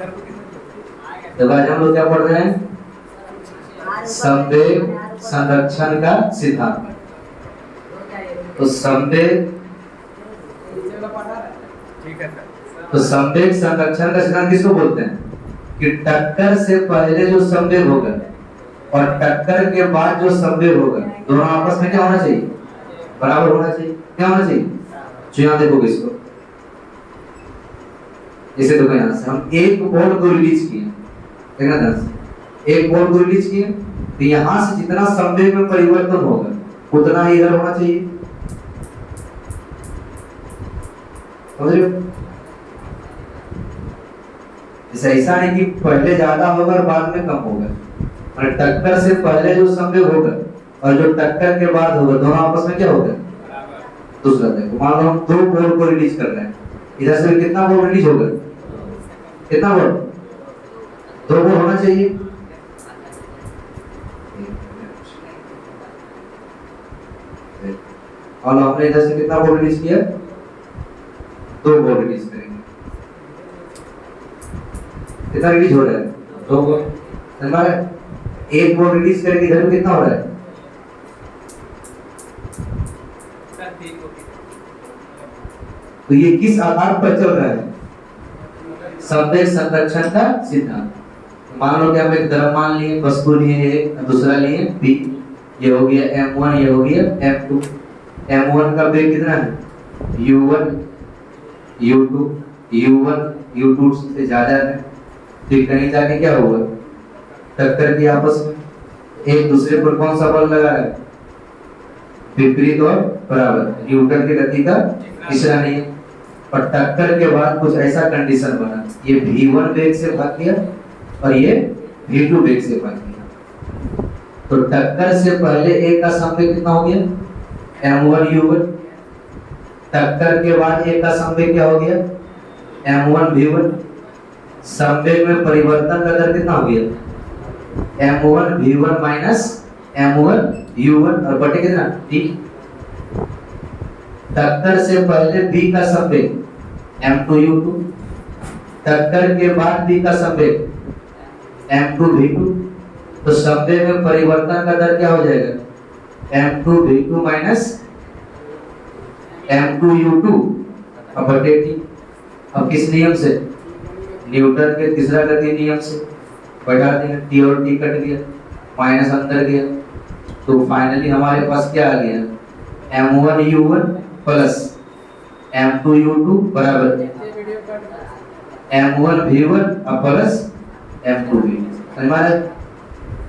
तो आज हम लोग क्या पढ़ रहे हैं? संवेग संरक्षण का सिद्धांत। तो संवेग संरक्षण का सिद्धांत किसको बोलते हैं? कि टक्कर से पहले जो संवेग होगा और टक्कर के बाद जो संवेग होगा, दोनों आपस में क्या होना चाहिए? बराबर होना चाहिए। क्या होना चाहिए? जो यहाँ देखोगे इसको, इसे देखो, यहाँ से हम एक बॉल को रिलीज किए, देखना ध्यान से, एक बॉल को रिलीज किए, तो यहाँ से जितना संवेग में परिवर्तन होगा उतना ही इधर होना चाहिए। समझ रहे हो? ऐसा है कि पहले ज्यादा होगा और बाद में कम होगा। और टक्कर से पहले जो संवेग होगा और जो टक्कर के बाद होगा, दोनों आपस में क्या होगा? दूसरा देखो, मान लो हम दो बॉल को रिलीज कर रहे हैं, इधर से कितना बॉल रिलीज होगा? कितना बॉल? दो बॉल होना चाहिए। और हमने इधर से कितना बॉल रिलीज किया? दो बॉल रिलीज करेंगे। कितना रिलीज हो रहा है? दो बॉल। हमारा एक बॉल रिलीज करेंगे, इधर में कितना हो रहा है? तो ये किस आधार पर चल रहा है? संवेग संरक्षण का सिद्धांत। मान लो कि हम एक द्रव्यमान लिए, वस्तु लिए, एक दूसरा लिए बी, ये हो गया m1, ये हो गया m2। m1 का वेग कितना है? u1 u2, u1 u2 से ज्यादा है, फिर कहीं जाके क्या होगा? टक्कर की आपस में एक दूसरे पर कौन सा बल लगा है? विपरीत और बराबर, न्यूटन की गति का तीसरा नियम। और टक्कर के बाद कुछ ऐसा कंडीशन बना, ये v1 वेग से भाग गया और ये v2 वेग से भाग गया। तो टक्कर से पहले एक का संवेग कितना हो गया? m1 u1। टक्कर के बाद एक का संवेग क्या हो गया? m1 v1। संवेग में परिवर्तन का दर कितना हो गया? m1 v1 minus m1 u1 और बटे कितना? t। टक्कर से पहले b का संवेग m2 u2, टक्कर के बाद b का संवेग m2 v2। तो संवेग में परिवर्तन का दर क्या हो जाएगा? m2 v2 minus m2 u2 और बटे t। अब किस नियम से? न्यूटन के तीसरा गति नियम से बढ़ा दिया, t और t कट गया, माइनस अंदर गया, तो फाइनली हमारे पास क्या आ गया? m1 u1 plus m2 u2 बराबर m1 v1 और प्लस m2 v2। हमारा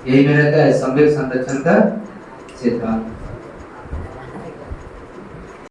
यही में रहता है संवेग संरक्षण का सिद्धांत।